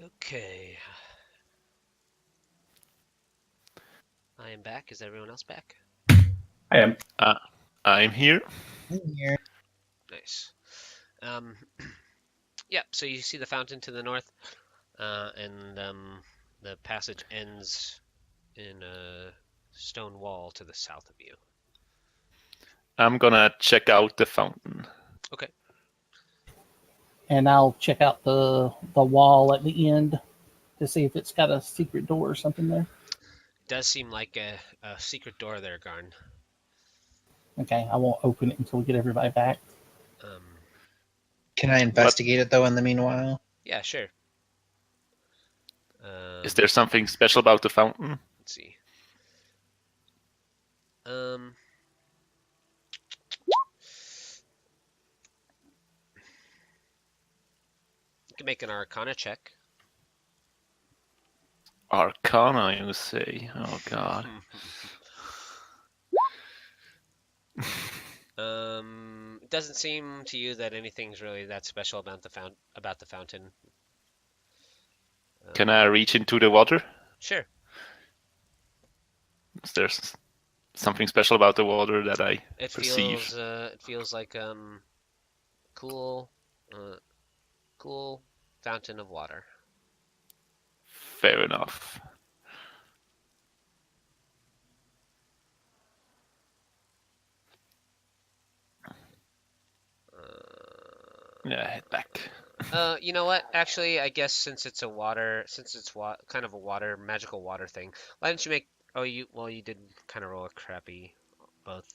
Okay. I am back. Is everyone else back? I am. I'm here. Here. Nice. Um, yeah, so you see the fountain to the north, and the passage ends in a stone wall to the south of you. I'm gonna check out the fountain. Okay. And I'll check out the wall at the end to see if it's got a secret door or something there. Does seem like a secret door there, Garn. Okay, I won't open it until we get everybody back. Um, Can I investigate it though in the meanwhile? yeah, sure. Is there something special about the fountain? Let's see. You can make an Arcana check. Arcana, you say? Oh god. It doesn't seem to you that anything's really that special about the fountain. Can I reach into the water? Sure. Is there something special about the water that I perceive? It feels like cool, cool fountain of water. Fair enough. Yeah, head back. You know what? Actually, I guess since it's kind of a magical water thing, why didn't you make? Oh, you did kind of roll a crappy. Both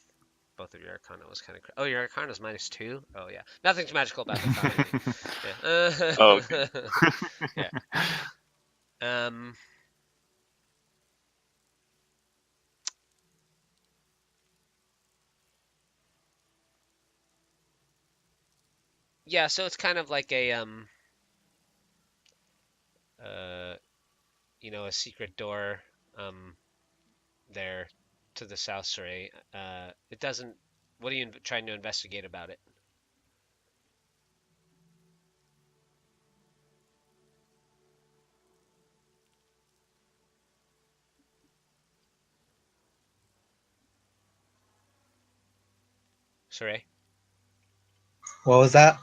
of your Arcana was kind of. Oh, your Arcana is -2. Oh yeah, nothing's magical about the fountain. Yeah. Oh, okay. Yeah. Yeah, so it's kind of like a a secret door there to the south, Sorey. It doesn't. What are you trying to investigate about it? Sorey? What was that?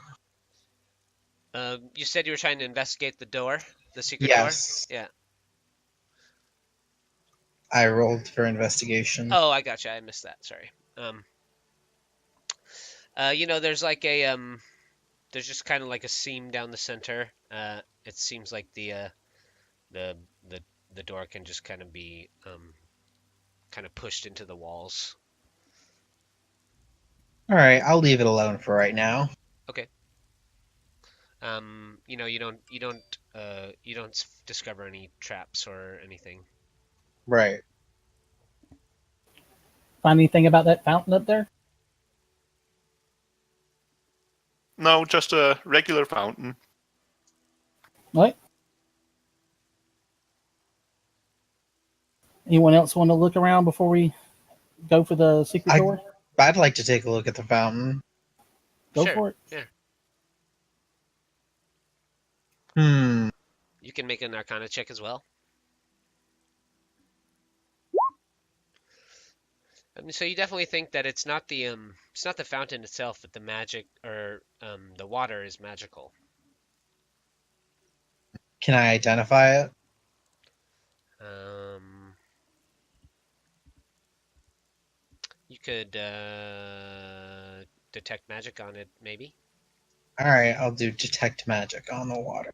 You said you were trying to investigate the door, the secret Yes. door? Yeah. I rolled for investigation. Oh, I gotcha. I missed that. Sorry. There's like a there's just kind of like a seam down the center. It seems like the door can just kind of be kind of pushed into the walls. All right, I'll leave it alone for right now. Okay. You don't discover any traps or anything. Right. Find anything about that fountain up there? No, just a regular fountain. What? Anyone else want to look around before we go for the secret door? I'd like to take a look at the fountain. Go Sure. for it. Yeah. You can make an Arcana check as well. So you definitely think that it's not the fountain itself, but the magic or the water is magical. Can I identify it? You could detect magic on it, maybe. All right, I'll do detect magic on the water.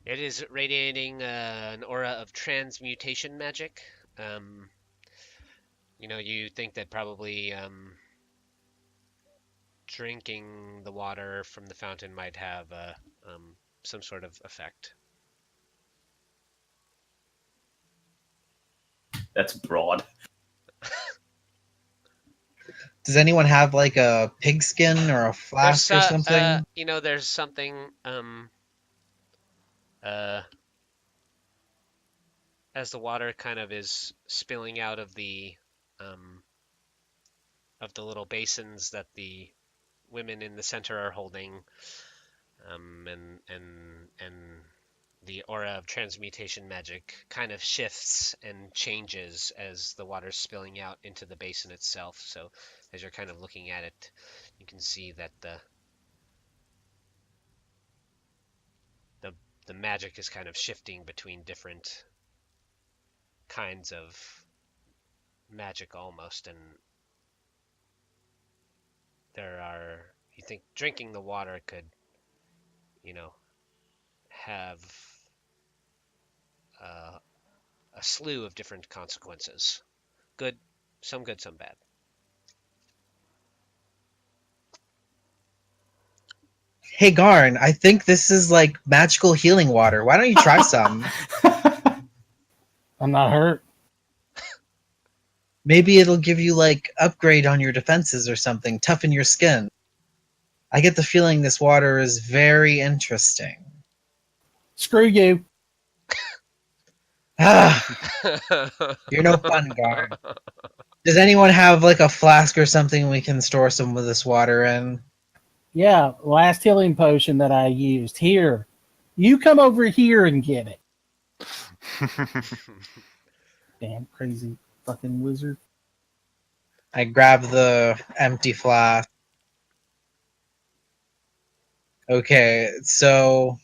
It is radiating an aura of transmutation magic. You think that probably drinking the water from the fountain might have some sort of effect. That's broad. Does anyone have like a pigskin or a flask or something? There's something as the water kind of is spilling out of the little basins that the women in the center are holding, and the aura of transmutation magic kind of shifts and changes as the water's spilling out into the basin itself. So as you're kind of looking at it, you can see that the magic is kind of shifting between different kinds of magic almost, and you think drinking the water could, have a slew of different consequences. Good, some bad. Hey Garn, I think this is like magical healing water. Why don't you try some? I'm not hurt. Maybe it'll give you like upgrade on your defenses or something, toughen your skin. I get the feeling this water is very interesting. Screw you. You're no fun, Garn. Does anyone have like a flask or something we can store some of this water in? Yeah, last healing potion that I used. Here. You come over here and get it. Damn crazy fucking wizard. I grab the empty flask. Okay, so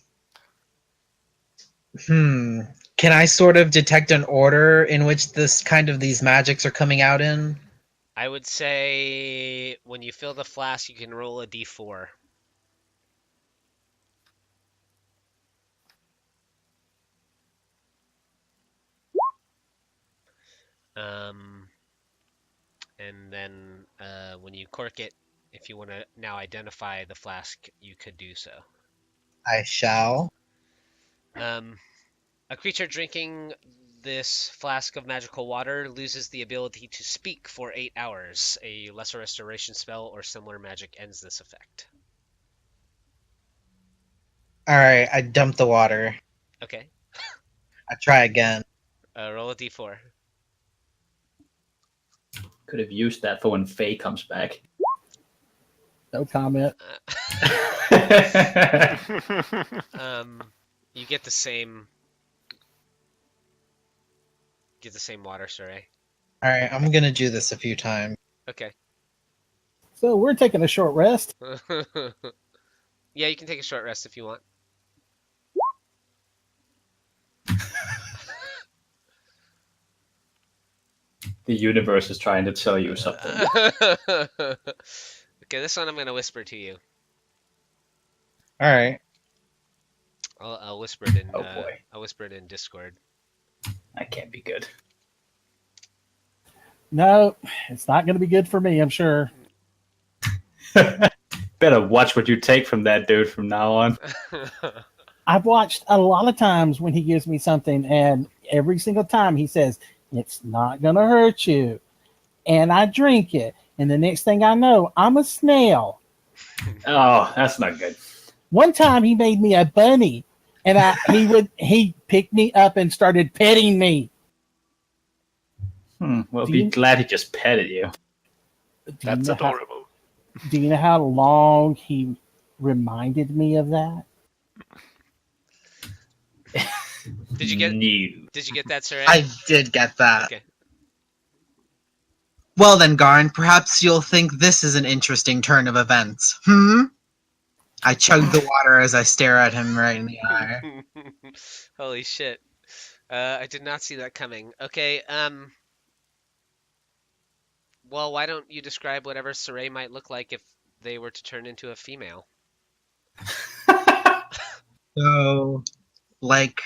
can I sort of detect an order in which these magics are coming out in? I would say when you fill the flask, you can roll a d4. And then when you cork it, if you want to now identify the flask, you could do so. I shall. A creature drinking this flask of magical water loses the ability to speak for 8 hours. A lesser restoration spell or similar magic ends this effect. Alright, I dump the water. Okay. I try again. Roll a d4. Could have used that for when Faye comes back. No comment. You get the same. Get the same water, Sorey. Alright, I'm gonna do this a few times. Okay. So we're taking a short rest. Yeah, you can take a short rest if you want. The universe is trying to tell you something. Okay, this one I'm gonna whisper to you. Alright. I'll whisper it in. Oh boy. I'll whisper it in Discord. That can't be good. No, it's not going to be good for me, I'm sure. Better watch what you take from that dude from now on. I've watched a lot of times when he gives me something, and every single time he says, it's not going to hurt you. And I drink it. And the next thing I know, I'm a snail. Oh, that's not good. One time he made me a bunny, and he picked me up and started petting me. Well, be glad he just petted you. That's adorable. Do you know how long he reminded me of that? Did you get? No. Did you get that, Sorey? I did get that. Okay. Well then, Garn, perhaps you'll think this is an interesting turn of events. I chug the water as I stare at him right in the eye. Holy shit. I did not see that coming. Okay, well, why don't you describe whatever Sorey might look like if they were to turn into a female? So, like,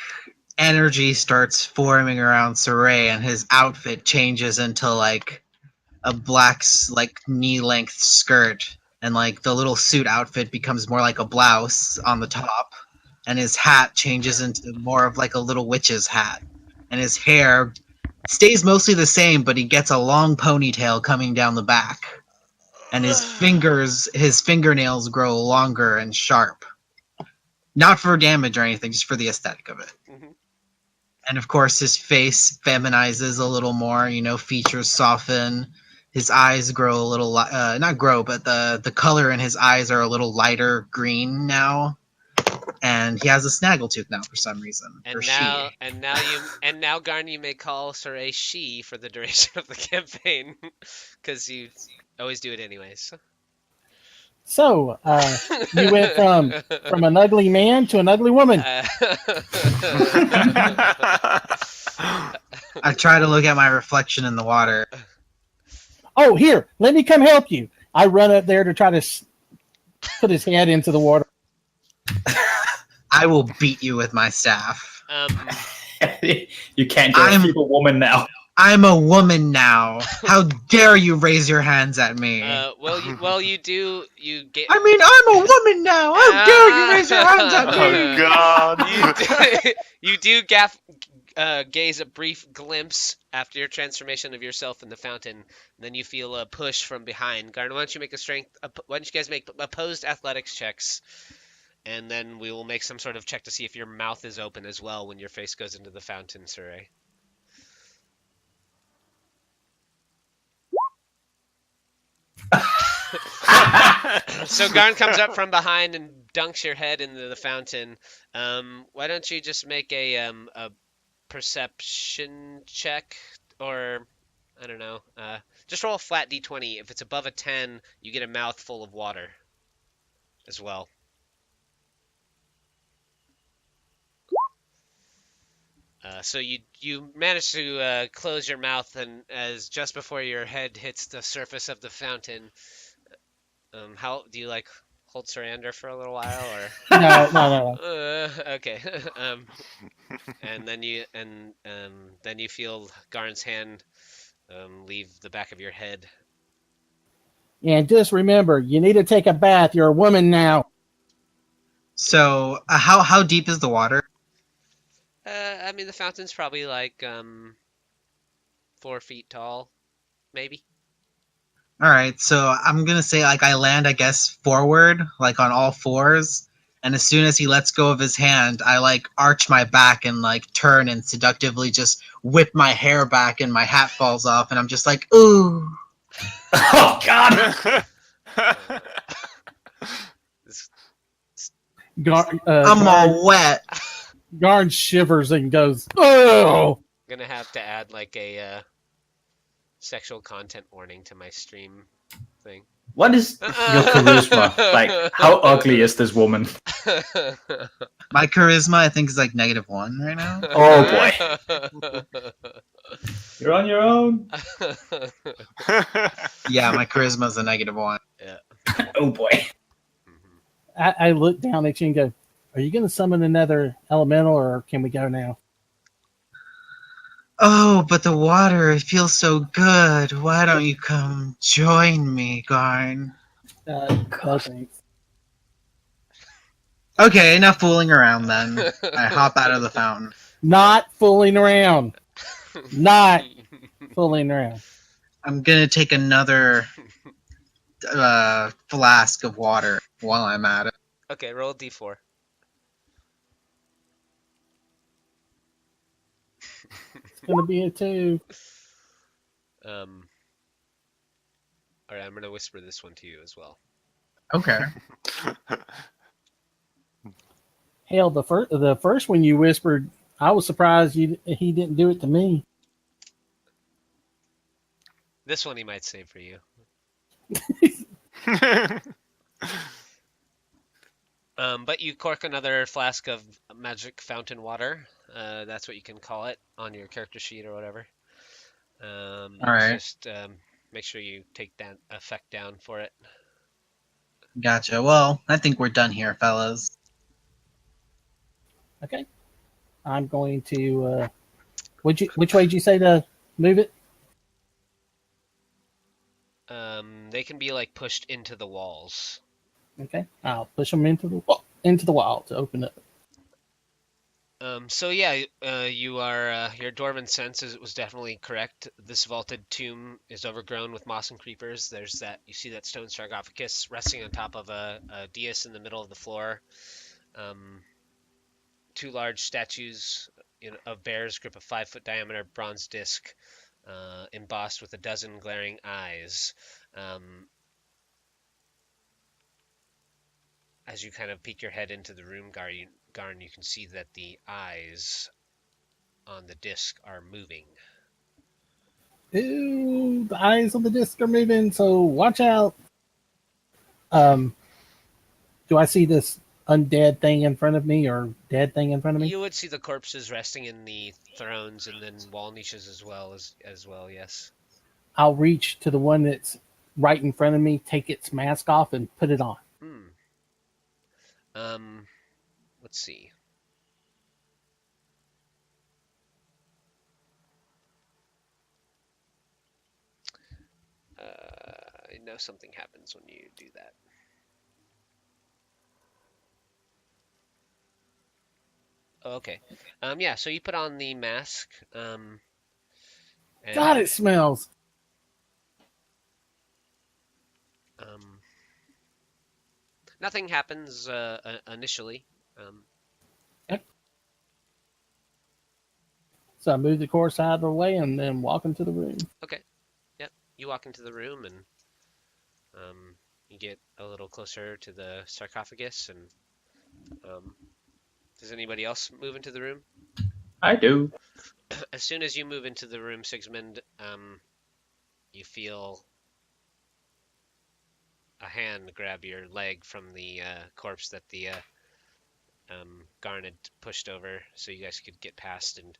energy starts forming around Sorey, and his outfit changes into, like, a black, like, knee-length skirt. And, like, the little suit outfit becomes more like a blouse on the top. And his hat changes into more of, like, a little witch's hat. And his hair stays mostly the same, but he gets a long ponytail coming down the back. And his fingernails grow longer and sharp. Not for damage or anything, just for the aesthetic of it. Mm-hmm. And of course, his face feminizes a little more, features soften. His eyes grow a little, not grow, but the color in his eyes are a little lighter green now. and he has a snaggletooth now for some reason. Or she. And now, Garn, you may call Sorey she for the duration of the campaign, because you always do it anyways. So, you went from an ugly man to an ugly woman. I try to look at my reflection in the water. Oh, here, let me come help you. I run up there to try to put his head into the water. I will beat you with my staff. You can't get a feeble woman now. I'm a woman now. How dare you raise your hands at me? You do. You get. I mean, I'm a woman now. How dare you raise your hands at me? Oh God! You do gaze a brief glimpse after your transformation of yourself in the fountain, and then you feel a push from behind. Garn, why don't you make why don't you guys make opposed athletics checks, and then we will make some sort of check to see if your mouth is open as well when your face goes into the fountain, Sorey. So Garn comes up from behind and dunks your head into the fountain. Why don't you just make a perception check, or I don't know. Just roll a flat d20. If it's above a 10, you get a mouthful of water as well. So you manage to close your mouth, and as just before your head hits the surface of the fountain, how do you hold surrender for a little while, or No. okay. And then you feel Garn's hand leave the back of your head. And just remember, you need to take a bath. You're a woman now. So, how deep is the water? I mean, the fountain's probably 4 feet tall, maybe. All right, so I'm gonna say I land, I guess, forward, on all fours, and as soon as he lets go of his hand, I arch my back and turn and seductively just whip my hair back, and my hat falls off, and I'm just like, ooh. Oh God! I'm all wet. Garn shivers and goes, oh! I'm gonna have to add a sexual content warning to my stream thing. What is your charisma? How ugly is this woman? My charisma, I think, is -1 right now. Oh boy. You're on your own. Yeah, my charisma is a -1. Yeah. Oh boy. I look down at you and go, are you going to summon another elemental, or can we go now? Oh, but the water, it feels so good. Why don't you come join me, Garn? No thanks. Okay, enough fooling around then. I hop out of the fountain. Not fooling around. Not fooling around. I'm gonna take another flask of water while I'm at it. Okay, roll a d4. It's going to be a 2. All right, I'm gonna whisper this one to you as well. Okay. Hell, the first one you whispered, I was surprised he didn't do it to me. This one he might save for you. But you cork another flask of magic fountain water. That's what you can call it on your character sheet or whatever. All right. Just make sure you take that effect down for it. Gotcha. Well, I think we're done here, fellas. Okay. I'm going to. Which way did you say to move it? They can be pushed into the walls. Okay. I'll push them into the wall to open it. So yeah, you are your dwarven sense was definitely correct. This vaulted tomb is overgrown with moss and creepers. You see that stone sarcophagus resting on top of a dais in the middle of the floor. 2 large statues of bears grip a 5-foot diameter bronze disc, embossed with a dozen glaring eyes. as you kind of peek your head into the room, Garn, you can see that the eyes on the disc are moving. Ew, the eyes on the disc are moving, so watch out. Do I see this undead thing in front of me or dead thing in front of me? You would see the corpses resting in the thrones and then wall niches as well. Yes. I'll reach to the one that's right in front of me, take its mask off, and put it on. Let's see. I know something happens when you do that. Oh, okay. Yeah, so you put on the mask. And God, it smells. Nothing happens initially. So I move the corpse out of the way and then walk into the room. Okay. Yep. You walk into the room and you get a little closer to the sarcophagus. And does anybody else move into the room? I do. As soon as you move into the room, Sigismund, you feel a hand grab your leg from the corpse that the Garn had pushed over, so you guys could get past. And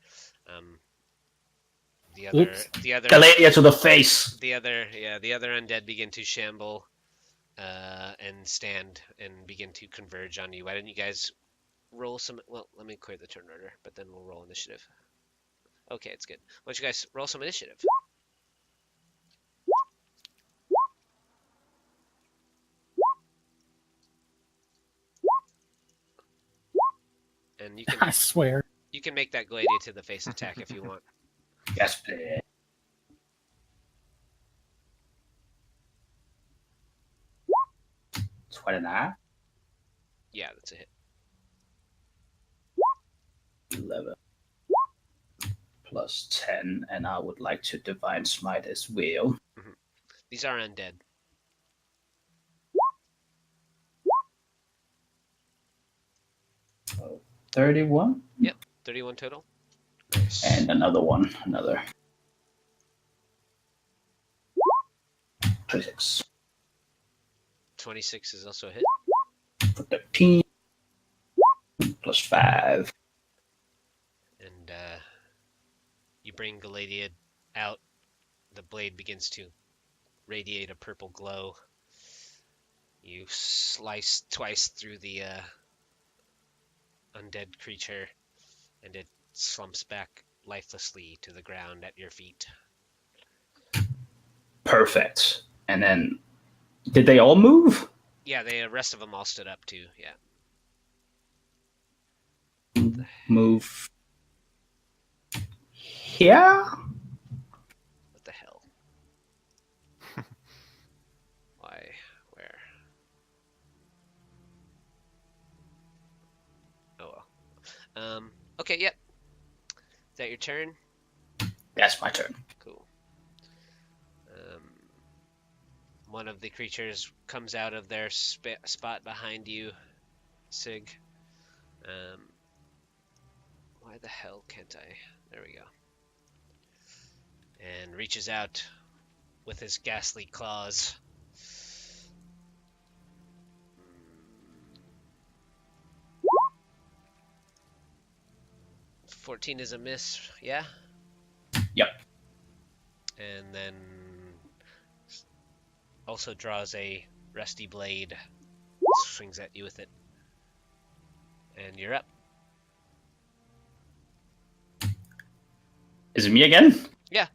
the other Thalia to the face. the other undead begin to shamble and stand and begin to converge on you. Why don't you guys roll some? Well, let me clear the turn order, but then we'll roll initiative. Okay, it's good. Why don't you guys roll some initiative? And you I can swear. you can make that gladiator to the face attack if you want. Yes, please. 29. Yeah, that's a hit. 11. Plus 10, and I would like to Divine Smite as well. These are undead. So 31. Yep, 31 total. Nice. And another one. Another. 26. 26 is also a hit. For 13. Plus 5. And you bring Galadiad out. The blade begins to radiate a purple glow. You slice twice through the undead creature, and it slumps back lifelessly to the ground at your feet. Perfect. And then, did they all move? Yeah, the rest of them all stood up too. Yeah. Move. Here? What the hell? Why? Where? Oh well. Okay, yep. Is that your turn? That's my turn. Cool. One of the creatures comes out of their spot behind you, Sig. Why the hell can't I? There we go. And reaches out with his ghastly claws. 14 is a miss, yeah? Yep. And then also draws a rusty blade, swings at you with it. And you're up. Is it me again? Yeah,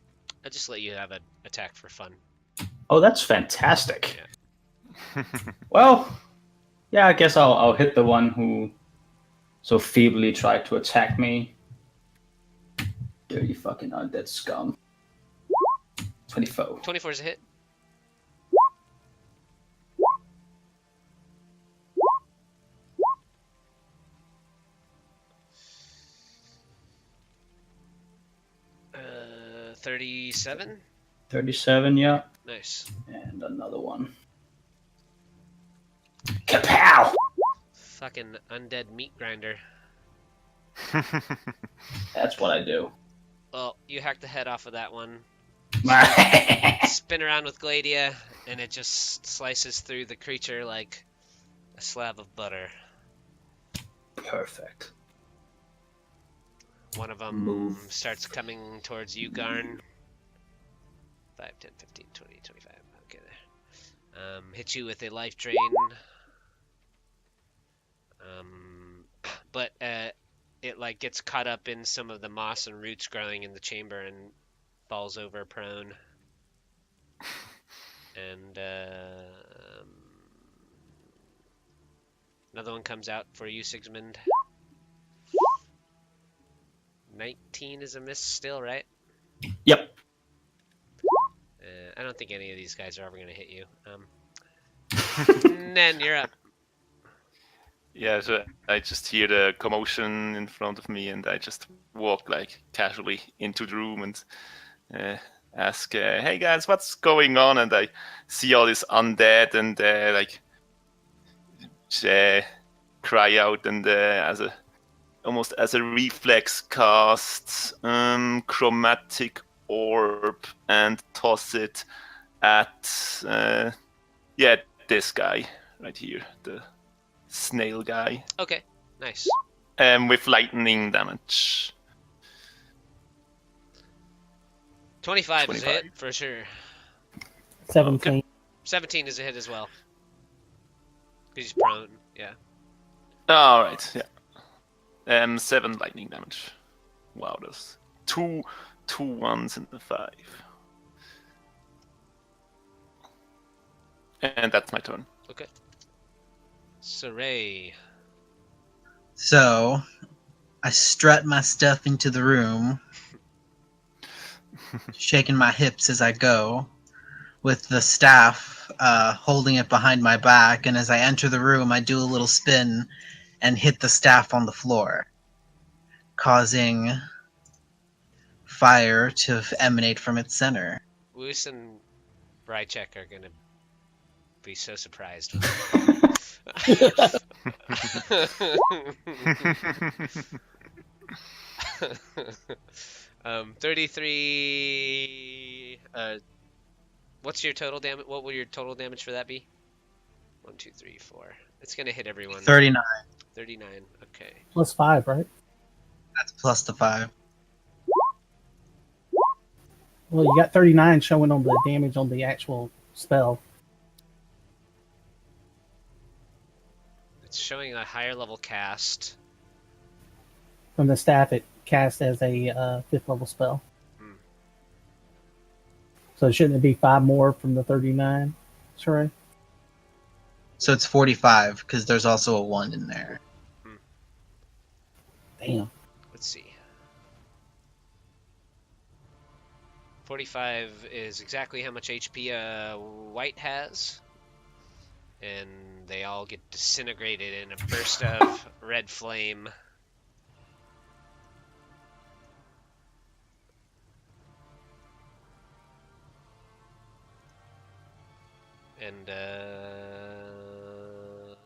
I'll just let you have an attack for fun. Oh, that's fantastic. Yeah. Well, yeah, I guess I'll hit the one who so feebly tried to attack me. Dirty fucking undead scum. 24. 24 is a hit. Uh, 37? 37, yeah. Nice. And another one. Kapow! fucking undead meat grinder. That's what I do. Well, you hack the head off of that one. Spin around with Gladia, and it just slices through the creature like a slab of butter. Perfect. One of them Move. starts coming towards you, Garn. 5, 10, 15, 20, 25. Okay, there. Hit you with a life drain. But it like gets caught up in some of the moss and roots growing in the chamber and falls over prone. And another one comes out for you, Sigismund. 19 is a miss still, right? Yep. I don't think any of these guys are ever going to hit you. Nen, you're up. Yeah, so I just hear the commotion in front of me, and I just walk like casually into the room and ask, "Hey guys, what's going on?" And I see all this undead and like cry out, and almost as a reflex cast chromatic orb and toss it at this guy right here, the snail guy. Okay, nice. With lightning damage. 25 is a hit for sure. 17. Okay. 17 is a hit as well. He's prone, yeah. All right, yeah. 7 lightning damage. Wow, that's two 1s and a 5. And that's my turn. Okay. Sorey. So, I strut my stuff into the room, shaking my hips as I go, with the staff holding it behind my back, and as I enter the room, I do a little spin and hit the staff on the floor, causing fire to emanate from its center. Wuce and Riceak are gonna be so surprised. 33. What's your total damage? What will your total damage for that be? 1, 2, 3, 4. It's gonna hit everyone. 39. 39. Okay. Plus 5, right? That's plus the 5. Well, you got 39 showing on the damage on the actual spell. It's showing a higher level cast. From the staff, it cast as a 5th level spell. So shouldn't it be 5 more from the 39? Sorry. So it's 45, because there's also a 1 in there. Damn. Let's see. 45 is exactly how much HP a white has. And they all get disintegrated in a burst of red flame. And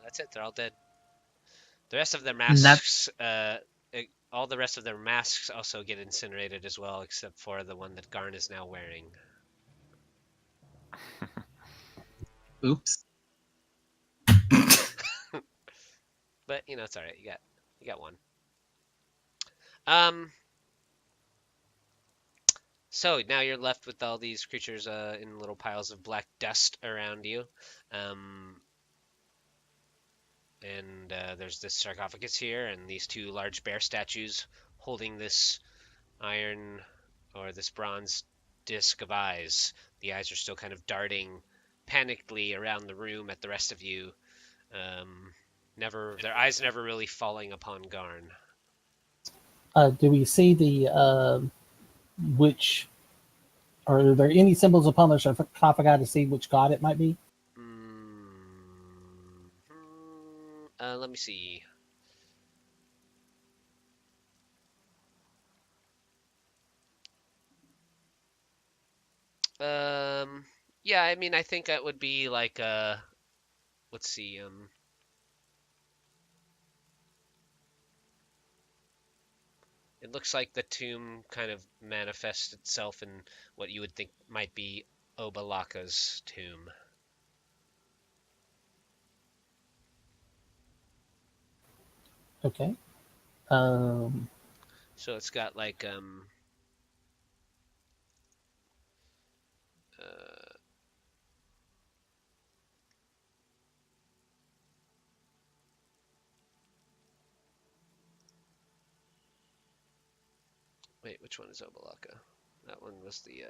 that's it. They're all dead. The rest of their masks, all the rest of their masks also get incinerated as well, except for the one that Garn is now wearing. Oops. But you know, it's all right. You got one. So now you're left with all these creatures in little piles of black dust around you. And there's this sarcophagus here, and these 2 large bear statues holding this iron or this bronze disc of eyes. The eyes are still kind of darting panickedly around the room at the rest of you. Their eyes never really falling upon Garn. Do we see the which? Are there any symbols upon the sarcophagi to see which god it might be? Let me see. Yeah, I mean, I think that would be like let's see. It looks like the tomb kind of manifests itself in what you would think might be Obalaka's tomb. Okay. So it's got like wait, which one is Obalaka? That one was the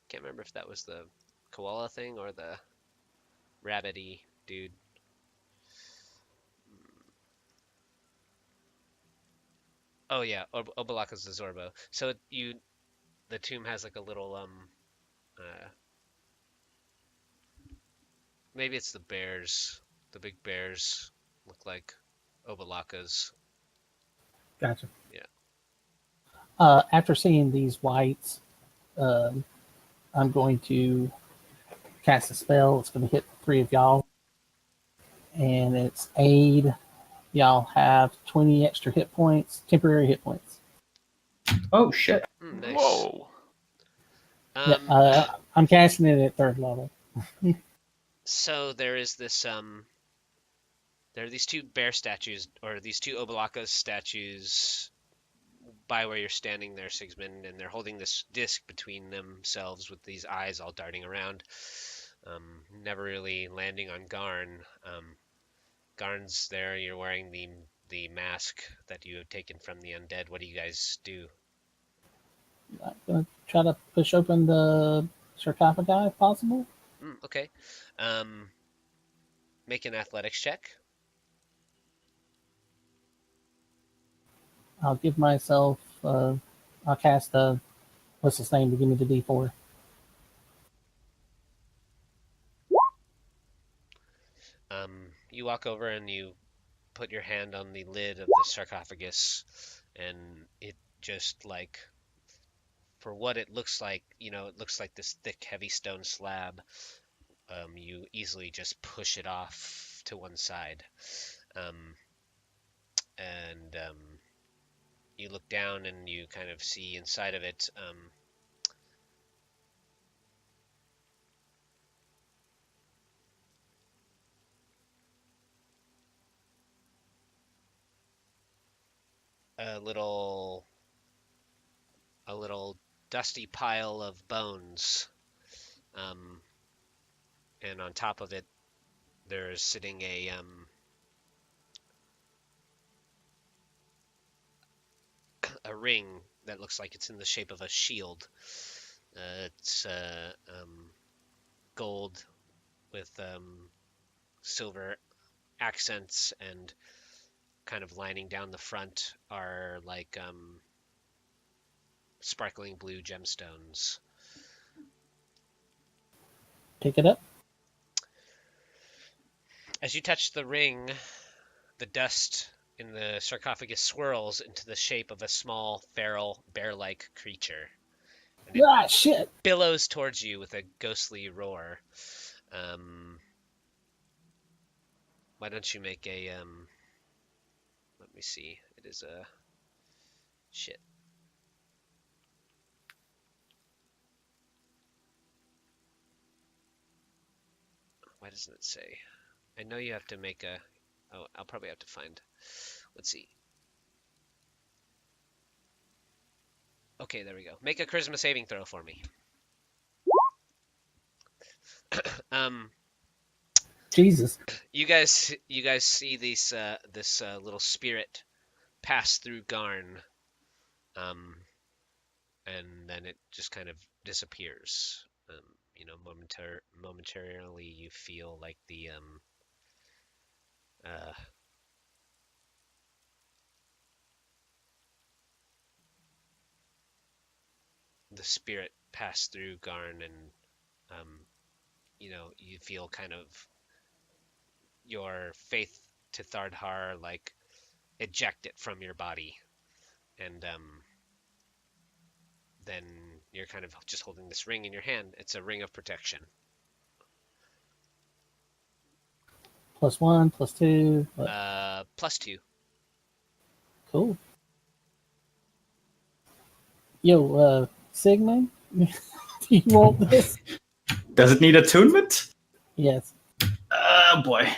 can't remember if that was the koala thing or the rabbity dude. Oh yeah, Obalaka's the Zorbo. So the tomb has like a little maybe it's the bears. The big bears look like Obalaka's. Gotcha. Yeah. After seeing these whites, um, I'm going to cast a spell. It's going to hit 3 of y'all, and it's aid. Y'all have 20 extra hit points, temporary hit points. Oh shit! Nice. Whoa. I'm casting it at 3rd level. So there is this there are these 2 bear statues, or these 2 Obalaka statues by where you're standing there, Sigismund, and they're holding this disc between themselves with these eyes all darting around, never really landing on Garn. Garn's there. You're wearing the mask that you have taken from the undead. What do you guys do? I'm going to try to push open the sarcophagi if possible. Okay. Make an athletics check. I'll give myself, I'll cast what's his name to give me the D4. You walk over and you put your hand on the lid of the sarcophagus, and it just like, for what it looks like, it looks like this thick, heavy stone slab. You easily just push it off to one side. And you look down and you kind of see inside of it a little dusty pile of bones, and on top of it there's sitting a ring that looks like it's in the shape of a shield. It's gold with silver accents, and kind of lining down the front are like sparkling blue gemstones. Pick it up. As you touch the ring, the dust in the sarcophagus swirls into the shape of a small, feral, bear-like creature. And it Shit! billows towards you with a ghostly roar. Why don't you make a let me see. It is a shit. Why doesn't it say? I know you have to make a. Oh, I'll probably have to find. Let's see. Okay, there we go. Make a charisma saving throw for me. Jesus. You guys see this little spirit pass through Garn, and then it just kind of disappears. Momentarily you feel like the spirit pass through Garn, and you feel kind of your faith to Thardhar like eject it from your body, and then you're kind of just holding this ring in your hand. It's a ring of protection. +1, +2. +2. Cool. Yo, Sigmund, do you want this? Does it need attunement? Yes. Oh boy.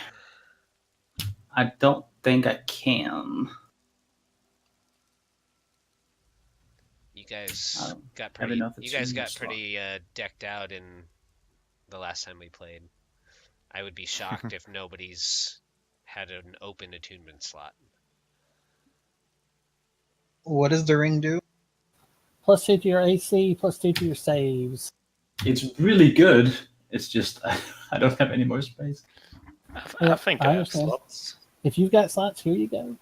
I don't think I can. You guys got pretty. You guys got pretty decked out in the last time we played. I would be shocked if nobody's had an open attunement slot. What does the ring do? +2 to your AC, +2 to your saves. It's really good. It's just I don't have any more space. I think I have understand. slots. If you've got slots, here you go.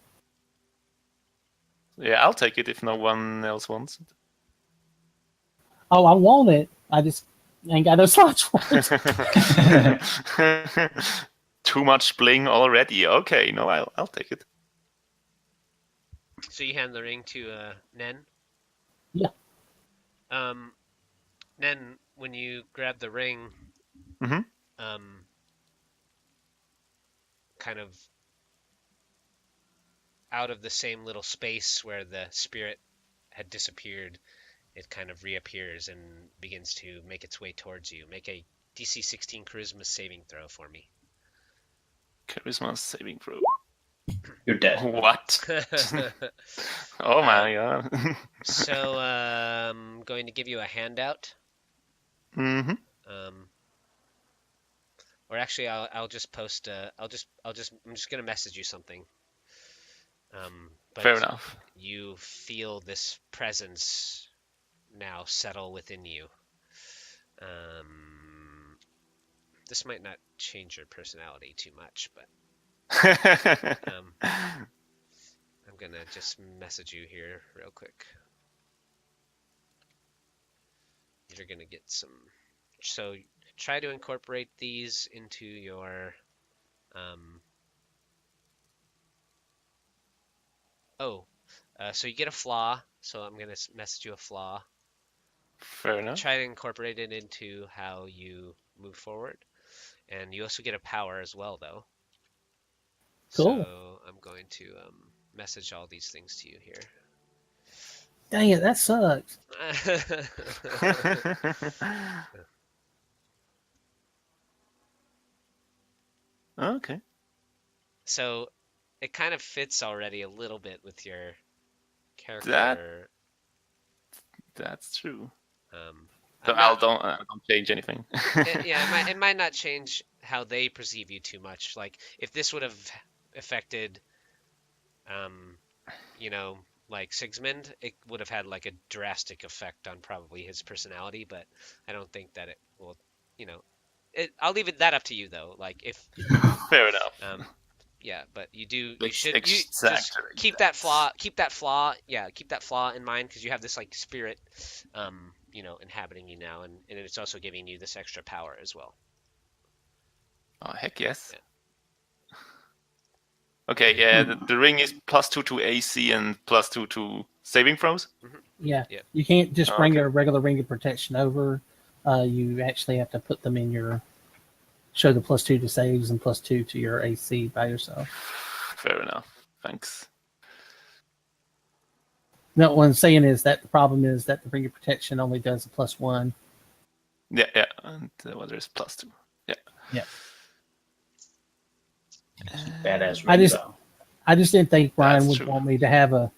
Yeah, I'll take it if no one else wants it. Oh, I want it. I just ain't got no slots for it. Too much bling already. Okay, no, I'll take it. So you hand the ring to Nen? Yeah. Nen, when you grab the ring, Mhm. kind of out of the same little space where the spirit had disappeared, it kind of reappears and begins to make its way towards you. Make a DC 16 Charisma saving throw for me. Charisma saving throw. You're dead. What? Oh my god. So I'm going to give you a handout. Mm-hmm. Or actually, I'll just post. I'm just gonna message you something. But Fair enough. you feel this presence now settle within you. This might not change your personality too much, but I'm gonna just message you here real quick. You're gonna get some. So try to incorporate these into your. So you get a flaw. So I'm gonna message you a flaw. Fair enough. Try to incorporate it into how you move forward, and you also get a power as well, though. Cool. So I'm going to message all these things to you here. Dang it, that sucks. Okay. So it kind of fits already a little bit with your character. That's true. So So I don't change anything. It might not change how they perceive you too much. Like if this would have affected, like Sigismund, it would have had like a drastic effect on probably his personality. But I don't think that it will. I'll leave that up to you though. Like if Fair enough. Yeah, but you should just keep that flaw in mind because you have this like spirit, inhabiting you now, and it's also giving you this extra power as well. Oh heck yes. Yeah. Okay, yeah, the ring is +2 to AC and +2 to saving throws. Mm-hmm. Yeah. Yep. You can't just bring a regular ring of protection over. You actually have to put them in your. Show the +2 to saves and +2 to your AC by yourself. Fair enough. Thanks. No, what I'm saying is that the problem is that the ring of protection only does a +1. Yeah, and whether it's +2. Yeah. Badass ring, I just didn't think Brian would true. want me to have a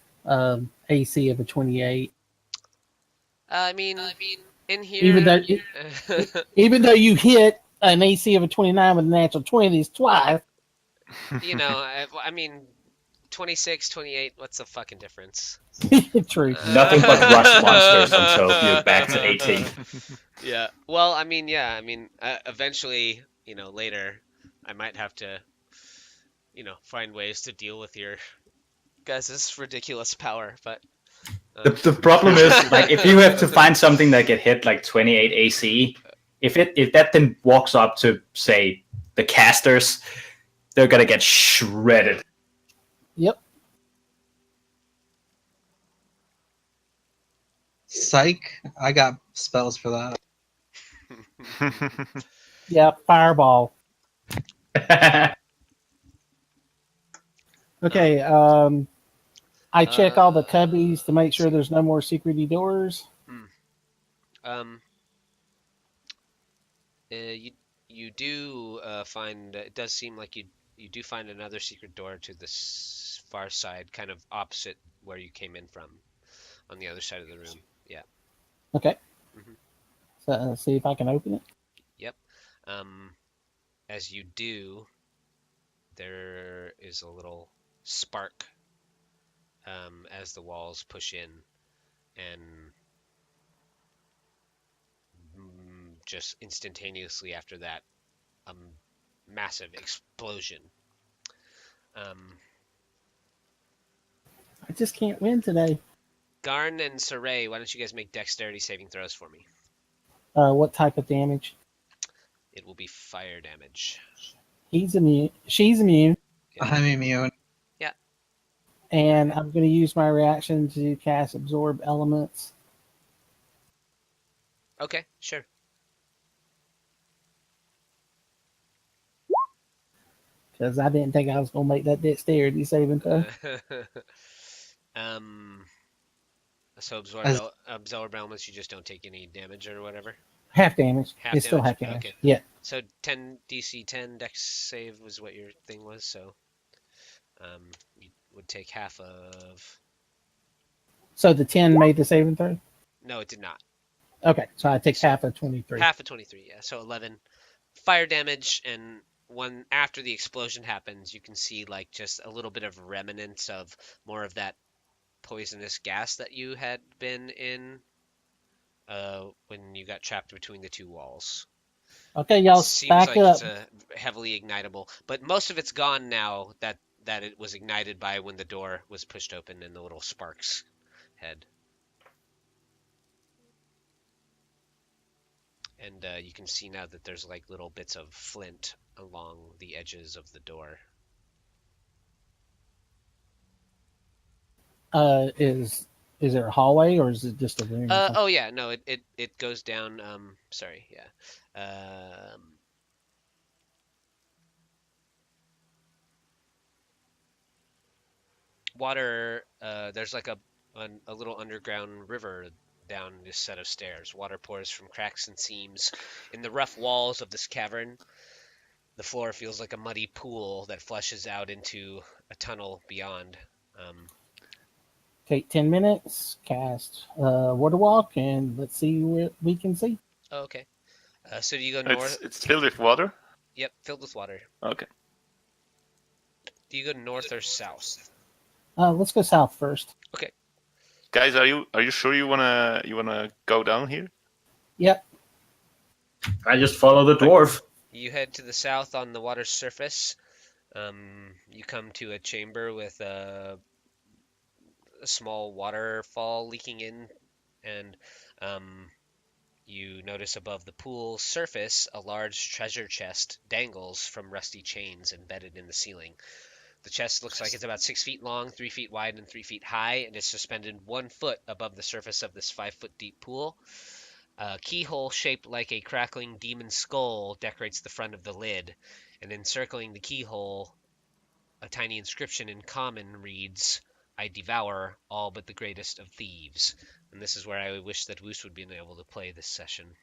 AC of a 28. I mean, in here, even though you hit an AC of a 29 with a natural 20 these twice. I mean, 26, 28, what's the fucking difference? True. Nothing but rush monsters until you're back to 18. Yeah. Well, eventually, later, I might have to, find ways to deal with your guys' ridiculous power, but... The problem is, like, if you have to find something that get hit like 28 AC, if that then walks up to, say, the casters, they're gonna get shredded. Yep. Psych. I got spells for that. Yeah, fireball. Okay, I check all the cubbies to make sure there's no more secrety doors. You do find it does seem like you do find another secret door to the far side, kind of opposite where you came in from, on the other side of the room. Yeah. Okay. Mhm. So see if I can open it. Yep. As you do, there is a little spark as the walls push in, and just instantaneously after that, a massive explosion. I just can't win today. Garn and Sorey, why don't you guys make dexterity saving throws for me? What type of damage? It will be fire damage. He's immune. She's immune. Yeah. I'm immune. Yeah. And I'm going to use my reaction to cast Absorb Elements. Okay, sure. Because I didn't think I was going to make that dexterity saving throw. So absorb elements, you just don't take any damage or whatever. Half damage. Half It's still damage? half damage. Okay. Yeah. So 10 DC 10 dex save was what your thing was. So you would take half of. So the 10 made the saving throw? No, it did not. Okay, so I take half of 23. Half of 23, yeah. So 11 fire damage, and when after the explosion happens, you can see like just a little bit of remnants of more of that poisonous gas that you had been in when you got trapped between the two walls. Okay, y'all Seems back like up. it's heavily ignitable, but most of it's gone now that it was ignited by when the door was pushed open and the little sparks had. And you can see now that there's like little bits of flint along the edges of the door. Is there a hallway or is it just a room? Oh yeah, no, it goes down. Sorry, yeah. Water. There's like a little underground river down this set of stairs. Water pours from cracks and seams in the rough walls of this cavern. The floor feels like a muddy pool that flushes out into a tunnel beyond. Take 10 minutes, cast Water Walk, and let's see what we can see. Oh, okay. So do you go north? It's filled with water? Yep, filled with water. Okay. Do you go north or south? Let's go south first. Okay. Guys, are you sure you wanna go down here? Yep. I just follow the dwarf. You head to the south on the water's surface. You come to a chamber with a small waterfall leaking in, and you notice above the pool's surface a large treasure chest dangles from rusty chains embedded in the ceiling. The chest looks like it's about 6 feet long, 3 feet wide, and 3 feet high, and is suspended 1 foot above the surface of this 5 foot deep pool. A keyhole shaped like a crackling demon skull decorates the front of the lid, and encircling the keyhole, a tiny inscription in common reads, "I devour all but the greatest of thieves." And this is where I wish that Wuce would be able to play this session.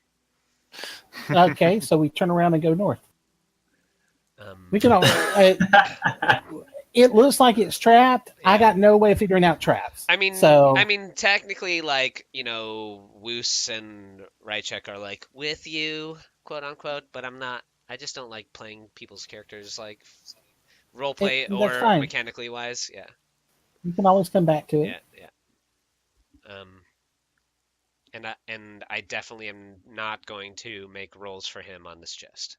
Okay, so we turn around and go north. We can all. It looks like it's trapped. Yeah. I got no way of figuring out traps. I mean, technically, like, Wuce and Riceak are like with you, quote unquote, but I'm not. I just don't like playing people's characters like roleplay or fine. Mechanically wise. Yeah. You can always come back to it. Yeah. And I definitely am not going to make rolls for him on this chest.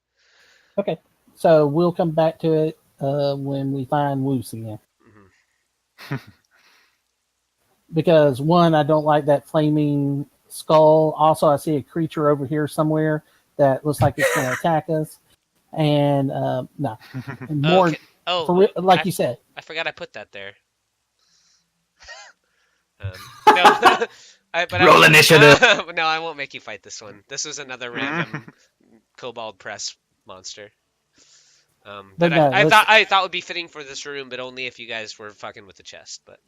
Okay, so we'll come back to it when we find Wuce again. Mm-hmm. Because one, I don't like that flaming skull. Also, I see a creature over here somewhere that looks like it's going to attack us. And no, and more. Okay. Oh, you said, I forgot I put that there. No. Roll initiative. No, I won't make you fight this one. This was another random kobold press monster. That I thought would be fitting for this room, but only if you guys were fucking with the chest. But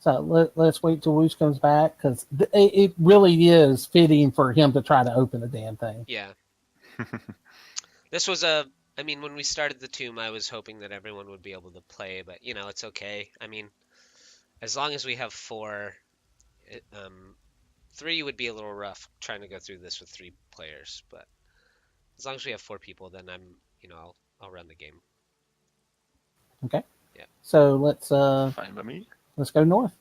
So let's wait till Wuce comes back, because it really is fitting for him to try to open the damn thing. Yeah. This was I mean, when we started the tomb, I was hoping that everyone would be able to play, but it's okay. I mean, as long as we have 4, 3 would be a little rough trying to go through this with 3 players, but as long as we have 4 people, then I'll run the game. Okay. Yeah. So let's Fine by me. let's go north.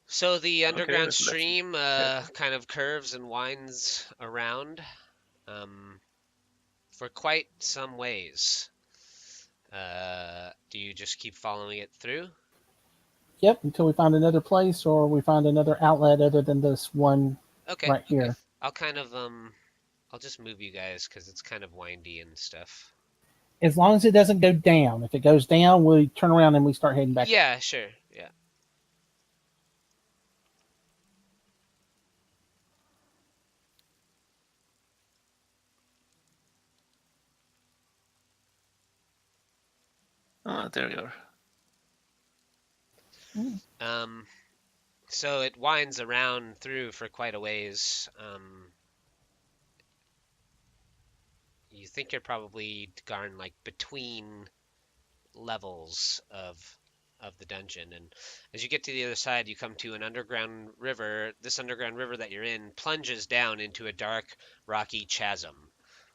So the underground let's- stream kind of curves and winds around for quite some ways. Do you just keep following it through? Yep, until we find another place or we find another outlet other than this one Okay. right here. Okay. I'll kind of I'll just move you guys because it's kind of windy and stuff. As long as it doesn't go down. If it goes down, we turn around and we start heading back. Yeah, sure. Yeah. Oh, there you are. So it winds around through for quite a ways. You think you're probably, Garn, like between levels of the dungeon, and as you get to the other side, you come to an underground river. This underground river that you're in plunges down into a dark, rocky chasm.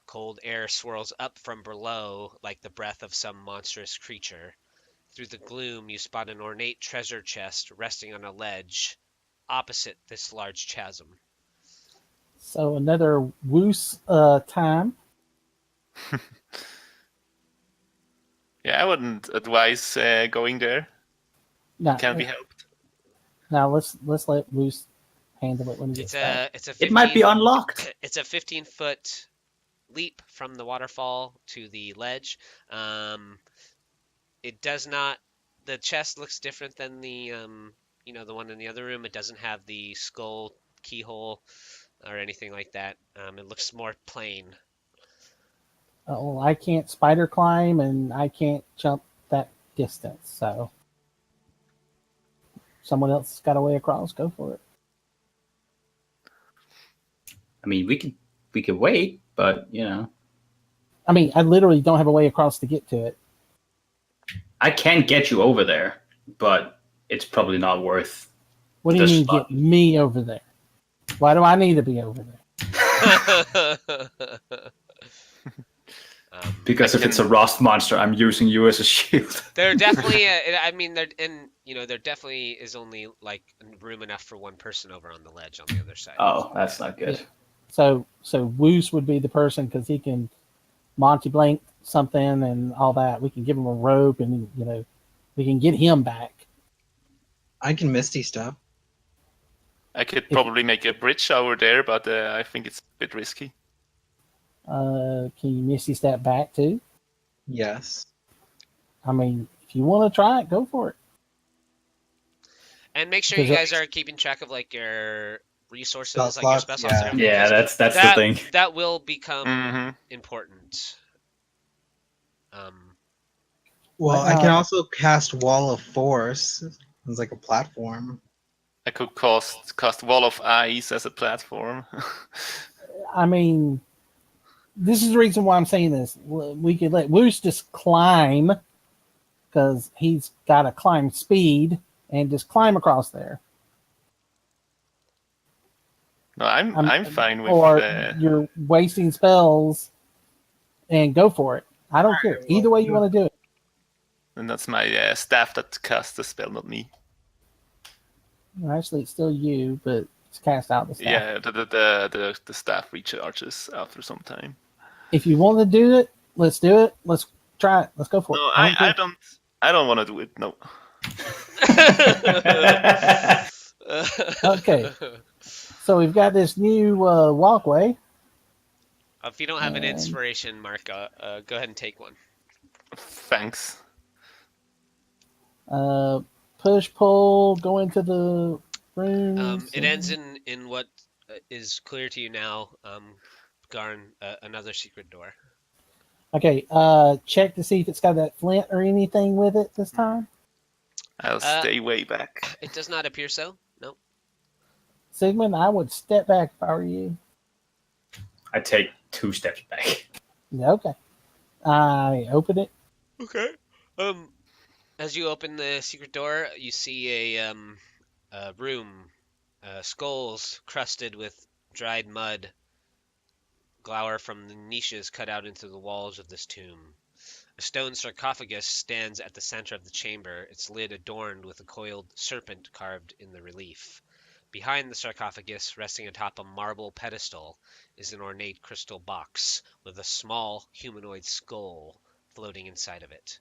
Cold air swirls up from below like the breath of some monstrous creature. Through the gloom, you spot an ornate treasure chest resting on a ledge opposite this large chasm. So another Wuce time. Yeah, I wouldn't advise going there. Now, Can't be helped. Now let's let Wuce handle it when he gets back. It might be unlocked. It's a 15-foot leap from the waterfall to the ledge. It does not. The chest looks different than the the one in the other room. It doesn't have the skull keyhole or anything like that. It looks more plain. Oh, I can't spider climb and I can't jump that distance. So someone else has got a way across. Go for it. I mean, we could wait, but I mean, I literally don't have a way across to get to it. I can get you over there, but it's probably not worth. What do you mean get me over there? Why do I need to be over there? Because if it's a rust monster, I'm using you as a shield. There definitely, I mean, there definitely is only like room enough for one person over on the ledge on the other side. Oh, that's not good. So Wuce would be the person because he can Monty Blank something and all that. We can give him a rope and we can get him back. I can Misty stuff. I could probably make a bridge over there, but I think it's a bit risky. Can you Misty step back too? Yes. I mean, if you want to try it, go for it. And make sure you guys are keeping track of like your resources, Spell like your spell slots, slots. and everything, Yeah, because that's the thing. That will become important. Well, I can also cast Wall of Force. It's like a platform. I could cast Wall of Ice as a platform. I mean, this is the reason why I'm saying this. We could let Wuce just climb because he's got a climb speed and just climb across there. No, I'm fine with. Or you're wasting spells and go for it. I don't care. Either way you want to do it. And that's my staff that casts the spell, not me. Well, actually, it's still you, but it's cast out the staff. Yeah, the staff recharges after some time. If you want to do it, let's do it. Let's try it. Let's go for No, it. I don't want to do it. No. Okay. So we've got this new walkway. If you don't have an inspiration, Mark, go ahead and take one. Thanks. Push, pull, go into the room. It ends in what is clear to you now, Garn, another secret door. Okay, check to see if it's got that flint or anything with it this time. I'll stay way back. It does not appear so. No. Sigmund, I would step back if I were you. I take 2 steps back. Yeah, okay. I open it. Okay. As you open the secret door, you see a room, skulls crusted with dried mud glower from the niches cut out into the walls of this tomb. A stone sarcophagus stands at the center of the chamber, its lid adorned with a coiled serpent carved in the relief. Behind the sarcophagus, resting atop a marble pedestal, is an ornate crystal box with a small humanoid skull floating inside of it.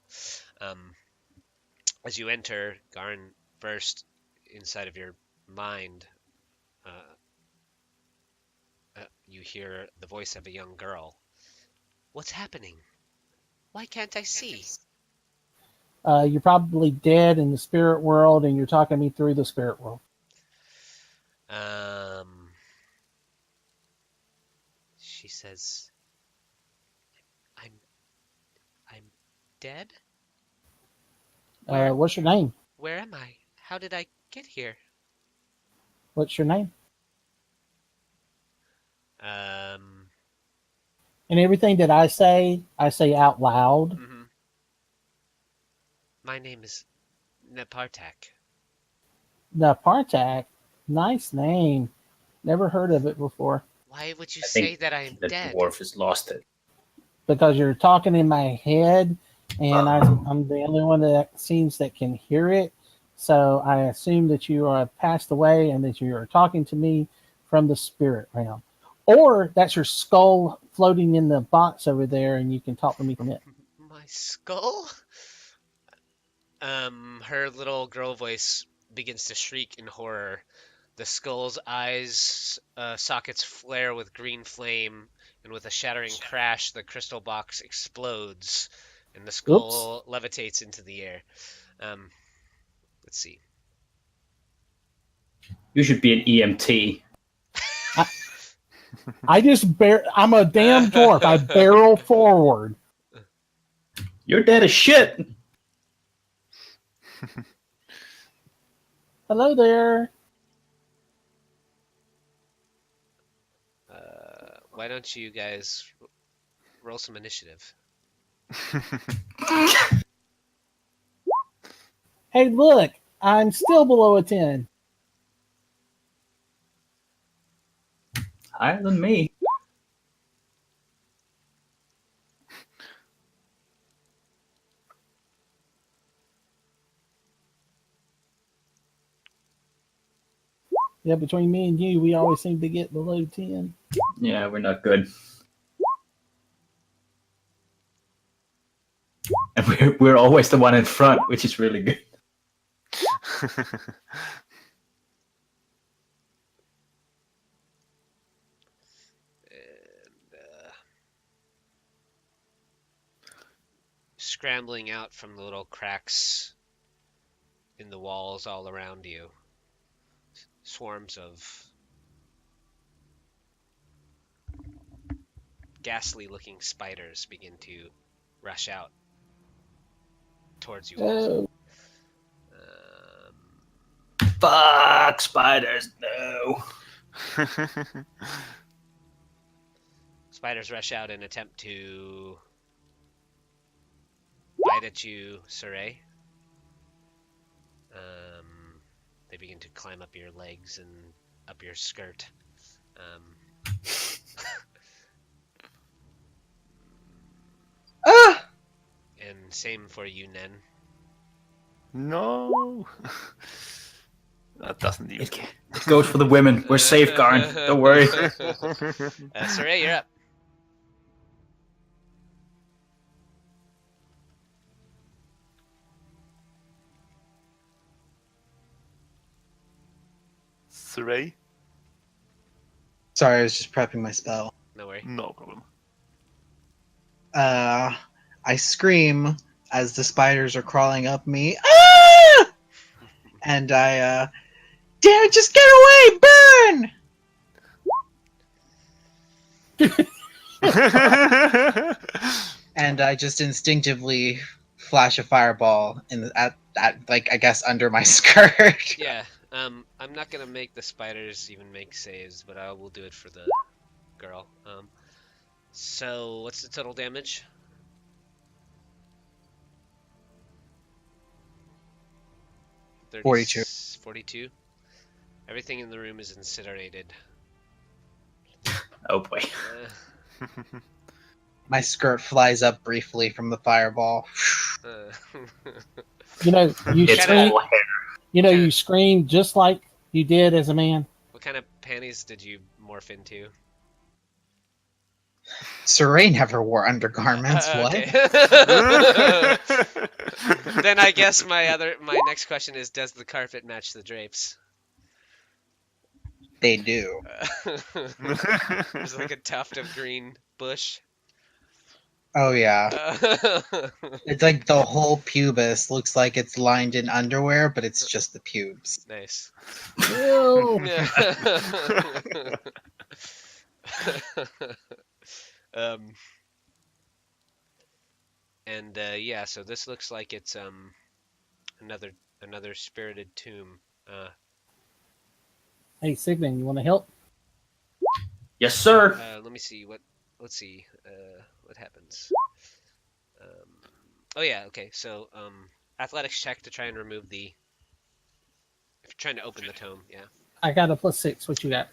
As you enter, Garn, first inside of your mind, you hear the voice of a young girl. What's happening? Why can't I see? You're probably dead in the spirit world, and you're talking me through the spirit world. She says, I'm dead? What's your name? Where am I? How did I get here? What's your name? And everything that I say out loud. Mm-hmm. My name is Nepartak. Napartak? Nice name. Never heard of it before. Why would you say that I'm dead? The dwarf has lost it. Because you're talking in my head, and I'm the only one that seems that can hear it. So I assume that you are passed away and that you are talking to me from the spirit realm. Or that's your skull floating in the box over there, and you can talk to me from it. My skull? Her little girl voice begins to shriek in horror. The skull's eyes sockets flare with green flame, and with a shattering crash, the crystal box explodes, and the skull levitates into the air. Let's see. You should be an EMT. I'm a damn dwarf. I barrel forward. You're dead as shit. Hello there. Why don't you guys roll some initiative? Hey, look, I'm still below a 10. Higher than me. Yeah, between me and you, we always seem to get below 10. Yeah, we're not good. And we're always the one in front, which is really good. Scrambling out from the little cracks in the walls all around you, swarms of ghastly looking spiders begin to rush out towards you all. Fuck spiders, no. Spiders rush out and attempt to bite at you, Sorey. They begin to climb up your legs and up your skirt. And same for you, Nen. No. That doesn't even. It goes for the women. We're safe, Garn. Don't worry. Sorey, you're up. Sorey? Sorry, I was just prepping my spell. No worry. No problem. I scream as the spiders are crawling up me. Ah! And I, damn it, just get away! Burn! And I just instinctively flash a fireball at I guess under my skirt. Yeah. I'm not gonna make the spiders even make saves, but I will do it for the girl. So what's the total damage? 42. 42. Everything in the room is incinerated. Oh boy. My skirt flies up briefly from the fireball. You know, you It's scream. all hair. You know, you scream just like you did as a man. What kind of panties did you morph into? Sorey never wore undergarments. What? Okay. Then I guess my next question is, does the carpet match the drapes? They do. There's like a tuft of green bush. Oh yeah. It's like the whole pubis looks like it's lined in underwear, but it's just the pubes. Nice. Ew. And yeah, so this looks like it's another spirited tomb. Hey, Sigmund, you want to help? Yes, sir. Let me see let's see what happens. Oh yeah, okay. So athletics check to try and remove if you're trying to open the tome. Yeah. I got a +6. What you got?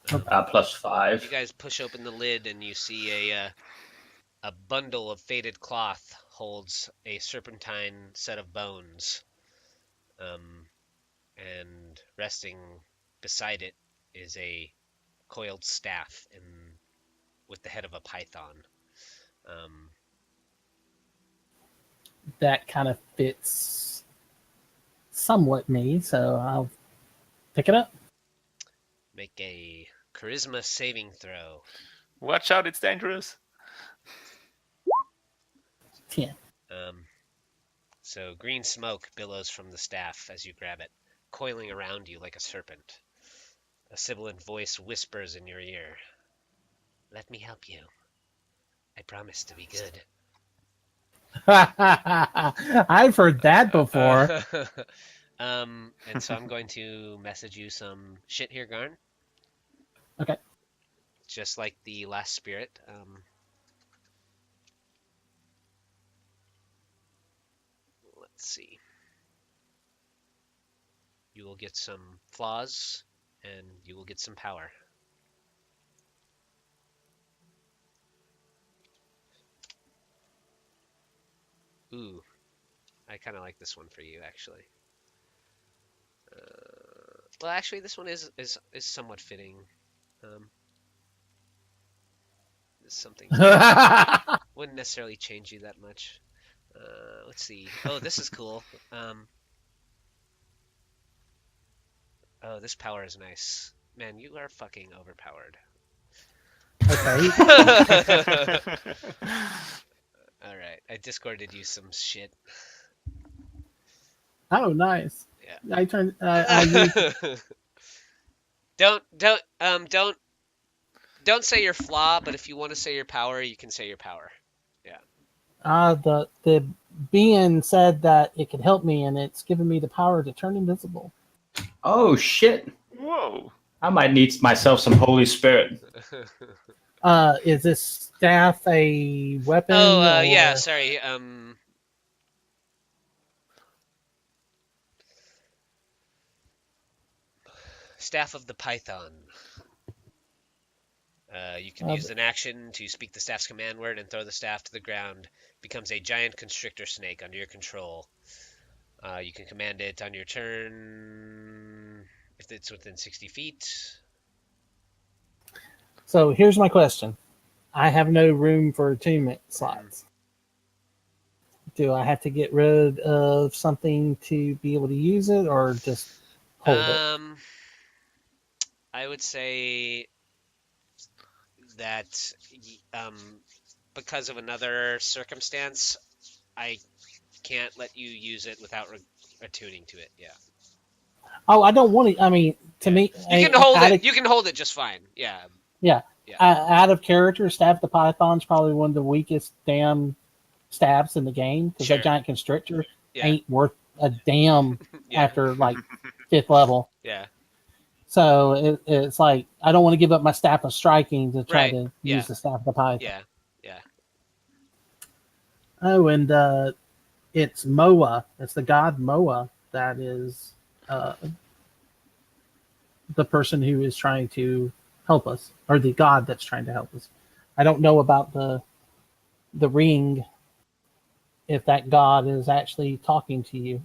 +5. You guys push open the lid and you see a bundle of faded cloth holds a serpentine set of bones. And resting beside it is a coiled staff with the head of a python. That kind of fits somewhat me, so I'll pick it up. Make a charisma saving throw. Watch out, it's dangerous. 10. So green smoke billows from the staff as you grab it, coiling around you like a serpent. A sibilant voice whispers in your ear. Let me help you. I promise to be good. I've heard that before. And so I'm going to message you some shit here, Garn. Okay. Just like the last spirit. Let's see. You will get some flaws, and you will get some power. Ooh, I kind of like this one for you, actually. Well, actually, this one is somewhat fitting. It's something wouldn't necessarily change you that much. Let's see. Oh, this is cool. Oh, this power is nice. Man, you are fucking overpowered. Okay. Alright, I discorded you some shit. Oh, nice. Yeah. I turned. I used, Don't say your flaw, but if you want to say your power, you can say your power. Yeah. the being said that it could help me, and it's given me the power to turn invisible. Oh shit! Whoa. I might need myself some Holy Spirit. Is this staff a weapon? Oh, or... yeah, sorry. Staff of the Python. You can use an action to speak the staff's command word and throw the staff to the ground. Becomes a giant constrictor snake under your control. You can command it on your turn if it's within 60 feet. So here's my question. I have no room for attunement slots. Do I have to get rid of something to be able to use it, or just hold it? I would say that because of another circumstance, I can't let you use it without attuning to it. Yeah. Oh, I don't want to. I mean, to me, you can hold it. You can hold it just fine. Yeah. Yeah. Yeah. Out of character, Staff the Python's probably one of the weakest damn stabs in the game because Sure. that giant constrictor ain't worth a damn Yeah. after like 5th level. Yeah. So it's like I don't want to give up my staff of striking to try Right. to Yeah. use the staff of the python. Yeah. Yeah. Oh, and it's Moa. It's the god Moa that is the person who is trying to help us, or the god that's trying to help us. I don't know about the ring, if that god is actually talking to you.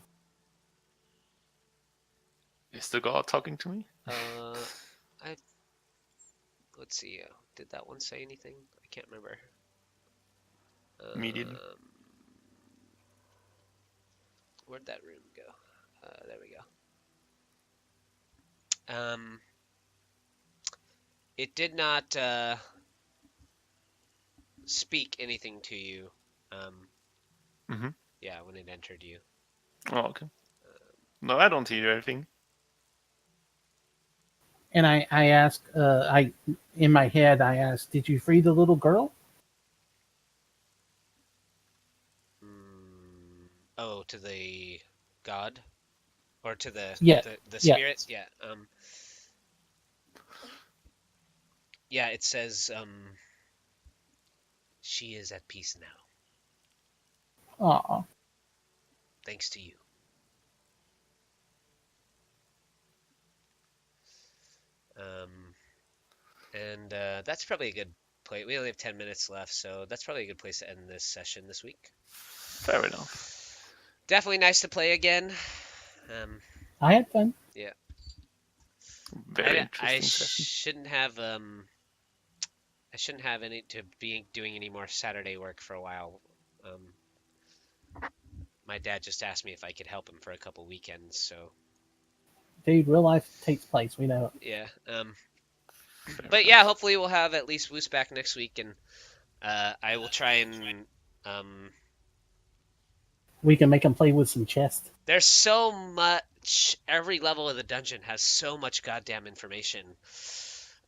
Is the god talking to me? Let's see. Did that one say anything? I can't remember. Me didn't. Where'd that rune go? There we go. It did not speak anything to you. Yeah, when it entered you. Oh, okay. No, I don't hear anything. And I asked, in my head, I asked, did you free the little girl? Oh, to the god? Or to the the Yeah. spirit? Yeah. Yeah, it says she is at peace now. Aw. Thanks to you. And that's probably a good place. We only have 10 minutes left, so that's probably a good place to end this session this week. Fair enough. Definitely nice to play again. I had fun. Yeah. Very I interesting session. shouldn't have any to be doing any more Saturday work for a while. My dad just asked me if I could help him for a couple weekends, so. Dude, real life takes place. We know it. Yeah. But yeah, hopefully we'll have at least Wuce back next week, and I will try and. We can make him play with some chest. There's so much. Every level of the dungeon has so much goddamn information.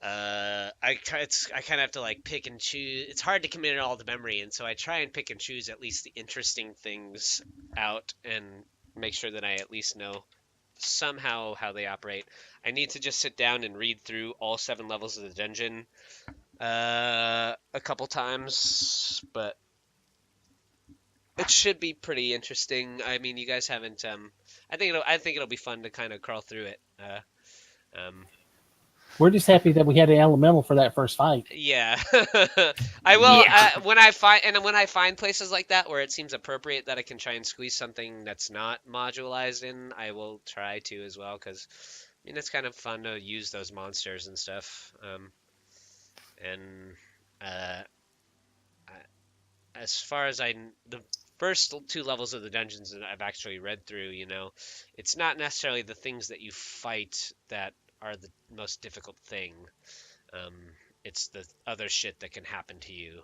I kind of have to like pick and choose. It's hard to commit it all to memory, and so I try and pick and choose at least the interesting things out and make sure that I at least know somehow how they operate. I need to just sit down and read through all 7 levels of the dungeon a couple times, but it should be pretty interesting. I mean, you guys haven't. I think it'll be fun to kind of crawl through it. We're just happy that we had an elemental for that first fight. Yeah, I will. Yeah. When I find places like that where it seems appropriate that I can try and squeeze something that's not modularized in, I will try to as well, because I mean it's kind of fun to use those monsters and stuff. As far as the first 2 levels of the dungeons that I've actually read through, it's not necessarily the things that you fight that are the most difficult thing. It's the other shit that can happen to you,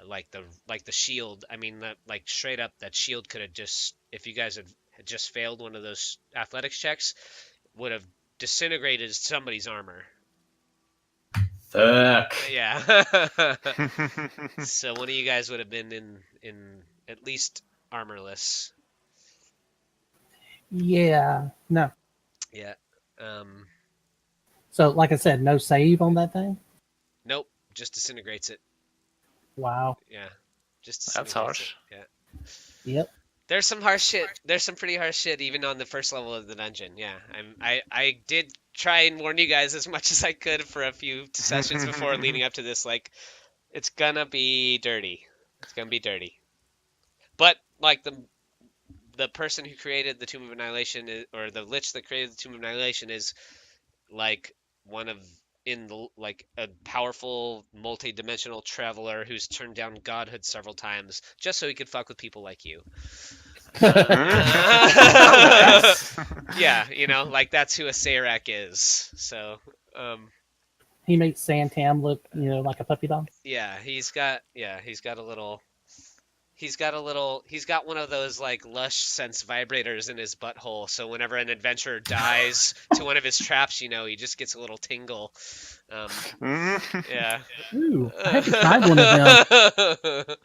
like the shield. I mean, like straight up, that shield could have just, if you guys had just failed one of those athletics checks, would have disintegrated somebody's armor. Fuck. Yeah. So one of you guys would have been in at least armorless. Yeah. No. Yeah. So, like I said, no save on that thing? Nope. Just disintegrates it. Wow. Yeah. Just That's harsh. It. Yeah. Yep. There's some harsh shit. There's some pretty harsh shit even on the first level of the dungeon. Yeah. I did try and warn you guys as much as I could for a few sessions before leading up to this. Like, it's gonna be dirty. It's gonna be dirty. But like the person who created the Tomb of Annihilation, or the Lich that created the Tomb of Annihilation, is like like a powerful multi-dimensional traveler who's turned down godhood several times just so he could fuck with people like you. Yeah, like that's who a Sayrak is. So he makes Santam look, like a puppy dog. Yeah, he's got one of those like lush sense vibrators in his butthole, so whenever an adventurer dies to one of his traps, he just gets a little tingle. Yeah. Ooh, I haven't tried one of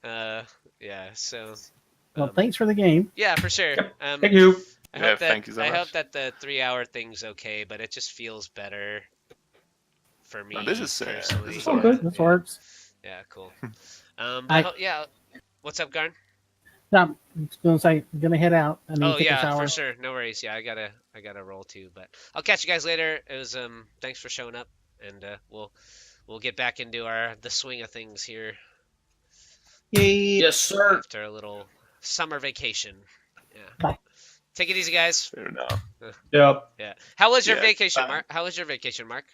them. Yeah, so Well, thanks for the game. Yeah, for sure. Thank you. I Yeah, hope that thank you so I hope much. that the 3-hour thing's okay, but it just feels better for me No, this is personally. all Oh, good. This works. Yeah, cool. I- Yeah. What's up, Garn? No, I'm just gonna say, I'm gonna head out. I need Oh to take a yeah, shower. for sure. No worries. Yeah, I gotta roll too, but I'll catch you guys later. It was thanks for showing up, and we'll get back into the swing of things here Yay. Yes, sir. after a little summer vacation. Yeah. Bye. Take it easy, guys. Fair enough. Yep. Yeah. How was your Yeah, vacation, bye. Mark? How was your vacation, Mark?